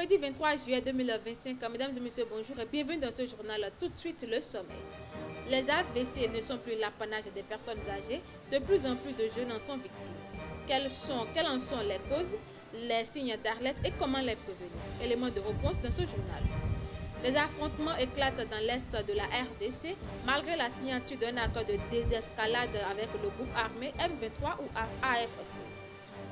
Samedi 23 juillet 2025, mesdames et messieurs, bonjour et bienvenue dans ce journal. Tout de suite, le sommeil. Les AVC ne sont plus l'apanage des personnes âgées, de plus en plus de jeunes en sont victimes. Quelles en sont les causes, les signes d'alerte et comment les prévenir? Éléments de réponse dans ce journal. Les affrontements éclatent dans l'est de la RDC malgré la signature d'un accord de désescalade avec le groupe armé M23 ou AFC.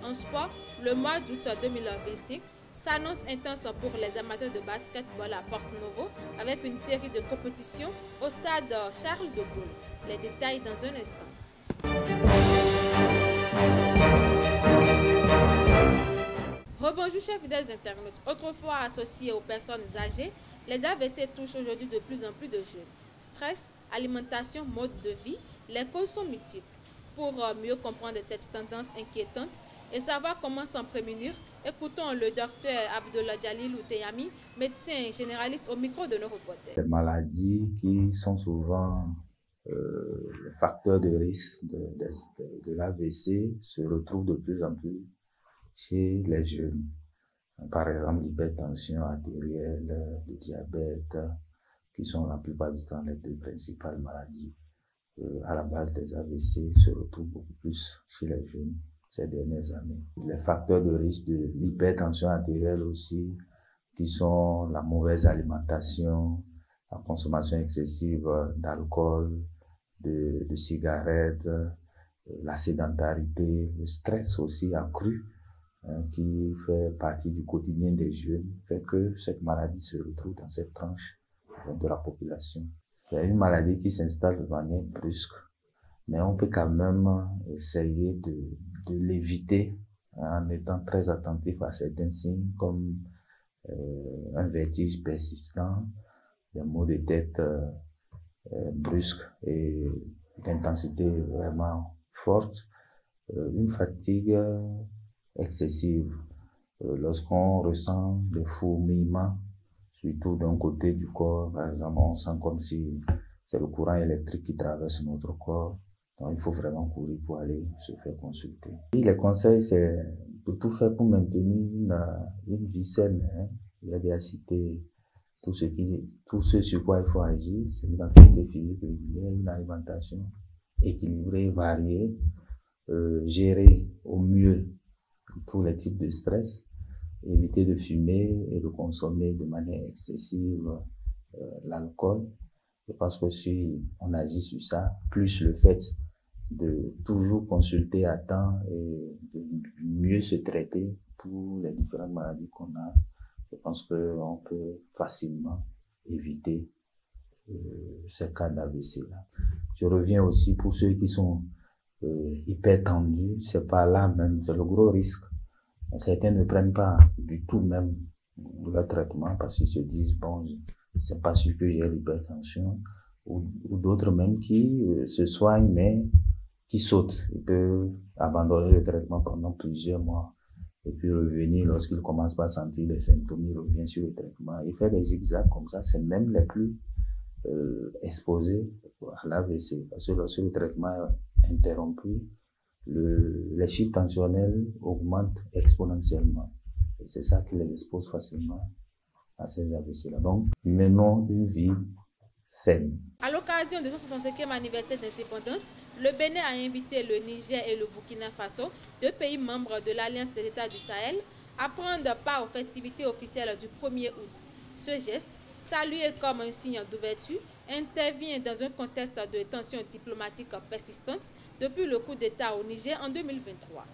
En sport, le mois d'août 2025 s'annonce intense pour les amateurs de basketball à Porto-Novo avec une série de compétitions au stade Charles de Gaulle. Les détails dans un instant. Rebonjour chers fidèles internautes. Autrefois associés aux personnes âgées, les AVC touchent aujourd'hui de plus en plus de jeunes. Stress, alimentation, mode de vie, les causes sont multiples. Pour mieux comprendre cette tendance inquiétante et savoir comment s'en prémunir, écoutons le docteur Abdullah Jalil Outeyami, médecin généraliste au micro de nos reporters. Les maladies qui sont souvent les facteurs de risque de l'AVC se retrouvent de plus en plus chez les jeunes. Par exemple, l'hypertension artérielle, le diabète, qui sont la plupart du temps les deux principales maladies à la base des AVC, se retrouvent beaucoup plus chez les jeunes ces dernières années. Les facteurs de risque de l'hypertension artérielle aussi, qui sont la mauvaise alimentation, la consommation excessive d'alcool, de cigarettes, la sédentarité, le stress aussi accru, qui fait partie du quotidien des jeunes, fait que cette maladie se retrouve dans cette tranche de la population. C'est une maladie qui s'installe de manière brusque, mais on peut quand même essayer de l'éviter en étant très attentif à certains signes comme un vertige persistant, des maux de tête brusques et d'intensité vraiment forte, une fatigue excessive, lorsqu'on ressent des fourmillements, surtout d'un côté du corps, par exemple, on sent comme si c'est le courant électrique qui traverse notre corps. Donc, il faut vraiment courir pour aller se faire consulter. Et les conseils, c'est de tout faire pour maintenir une vie saine. Il y a déjà cité tout ce sur quoi il faut agir. C'est une activité physique régulière, une alimentation équilibrée, variée, gérer au mieux tous les types de stress, éviter de fumer et de consommer de manière excessive l'alcool. Je pense que si on agit sur ça, plus le fait de toujours consulter à temps et de mieux se traiter pour les différentes maladies qu'on a, je pense qu'on peut facilement éviter ces cas d'AVC-là. Je reviens aussi pour ceux qui sont hyper tendus, c'est pas là même, c'est le gros risque. Certains ne prennent pas du tout même leur traitement parce qu'ils se disent, bon, c'est pas sûr que j'ai l'hypertension, ou d'autres même qui se soignent mais qui sautent. Ils peuvent abandonner le traitement pendant plusieurs mois et puis revenir lorsqu'ils commencent pas à sentir les symptômes, ils reviennent sur le traitement. Ils font des zigzags comme ça, c'est même les plus exposés à l'AVC parce que lorsque le traitement est interrompu, les chiffres tensionnels augmentent exponentiellement. Et c'est ça qui les expose facilement à ces AVC-là. Donc, menons une vie saine. À l'occasion de son 65e anniversaire d'indépendance, le Bénin a invité le Niger et le Burkina Faso, deux pays membres de l'Alliance des États du Sahel, à prendre part aux festivités officielles du 1er août. Ce geste, salué comme un signe d'ouverture, intervient dans un contexte de tensions diplomatiques persistantes depuis le coup d'État au Niger en 2023.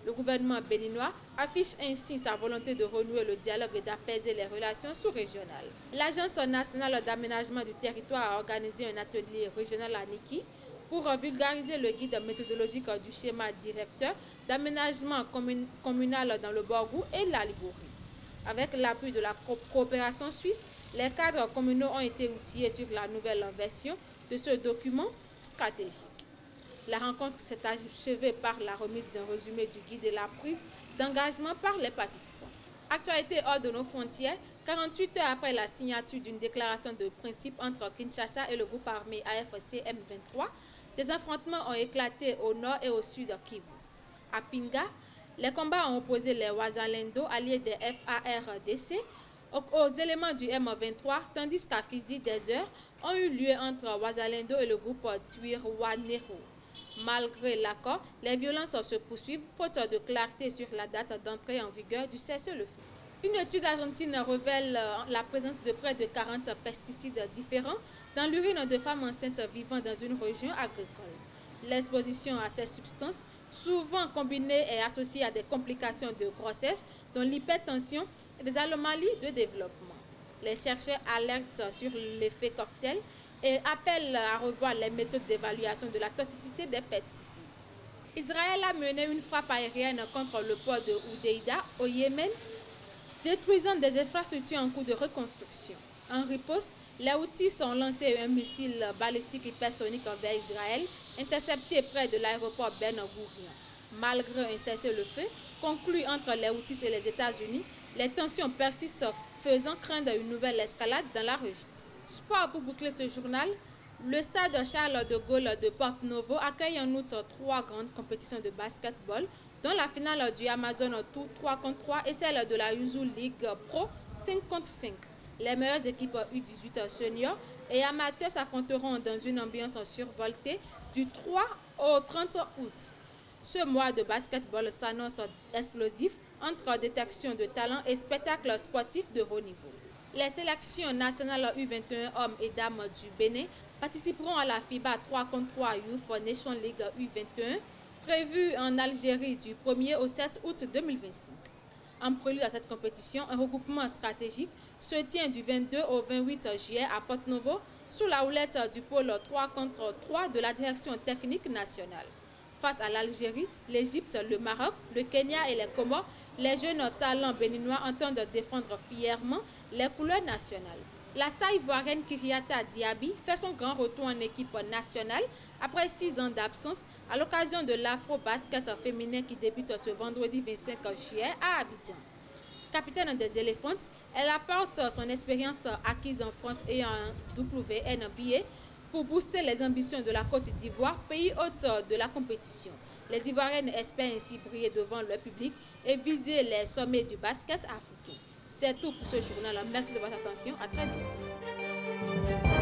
Le gouvernement béninois affiche ainsi sa volonté de renouer le dialogue et d'apaiser les relations sous-régionales. L'Agence nationale d'aménagement du territoire a organisé un atelier régional à Niki pour vulgariser le guide méthodologique du schéma directeur d'aménagement communal dans le Borgou et la Liborie. Avec l'appui de la coopération suisse, les cadres communaux ont été outillés sur la nouvelle version de ce document stratégique. La rencontre s'est achevée par la remise d'un résumé du guide et la prise d'engagement par les participants. Actualité hors de nos frontières, 48 heures après la signature d'une déclaration de principe entre Kinshasa et le groupe armé AFC M23, des affrontements ont éclaté au nord et au sud de Kivu. À Pinga, Les combats ont opposé les Wazalendo, alliés des FARDC, aux éléments du M23, tandis qu'à Fizi, des heures ont eu lieu entre Wazalendo et le groupe Twirwaneho. Malgré l'accord, les violences se poursuivent, faute de clarté sur la date d'entrée en vigueur du cessez-le-feu. Une étude argentine révèle la présence de près de 40 pesticides différents dans l'urine de femmes enceintes vivant dans une région agricole. L'exposition à ces substances, souvent combinée et associée à des complications de grossesse, dont l'hypertension et des anomalies de développement. Les chercheurs alertent sur l'effet cocktail et appellent à revoir les méthodes d'évaluation de la toxicité des pesticides. Israël a mené une frappe aérienne contre le port de Hodeïda au Yémen, détruisant des infrastructures en cours de reconstruction. En riposte, les Houthis ont lancé un missile balistique hypersonique vers Israël, intercepté près de l'aéroport Ben Gourion. Malgré un cessez-le-feu conclu entre les Houthis et les États-Unis, les tensions persistent, faisant craindre une nouvelle escalade dans la région. Sport pour boucler ce journal, le stade Charles de Gaulle de Porto-Novo accueille en outre 3 grandes compétitions de basketball, dont la finale du Amazon Tour 3 contre 3 et celle de la Yuzu League Pro 5 contre 5. Les meilleures équipes U18 seniors et amateurs s'affronteront dans une ambiance survoltée du 3 au 30 août. Ce mois de basketball s'annonce explosif entre détection de talent et spectacles sportifs de haut niveau. Les sélections nationales U21 hommes et dames du Bénin participeront à la FIBA 3 contre 3 Youth Nation League U21 prévue en Algérie du 1er au 7 août 2025. En prélude à cette compétition, un regroupement stratégique se tient du 22 au 28 juillet à Porto-Novo sous la houlette du pôle 3 contre 3 de la direction technique nationale. Face à l'Algérie, l'Égypte, le Maroc, le Kenya et les Comores, les jeunes talents béninois entendent défendre fièrement les couleurs nationales. La star ivoirienne Kyriata Diaby fait son grand retour en équipe nationale après 6 ans d'absence à l'occasion de l'Afro-Basket féminin qui débute ce vendredi 25 juillet à Abidjan. Capitaine des Elephants, elle apporte son expérience acquise en France et en WNBA pour booster les ambitions de la Côte d'Ivoire, pays hôte de la compétition. Les Ivoiriennes espèrent ainsi briller devant le public et viser les sommets du basket africain. C'est tout pour ce journal. Merci de votre attention. À très bientôt.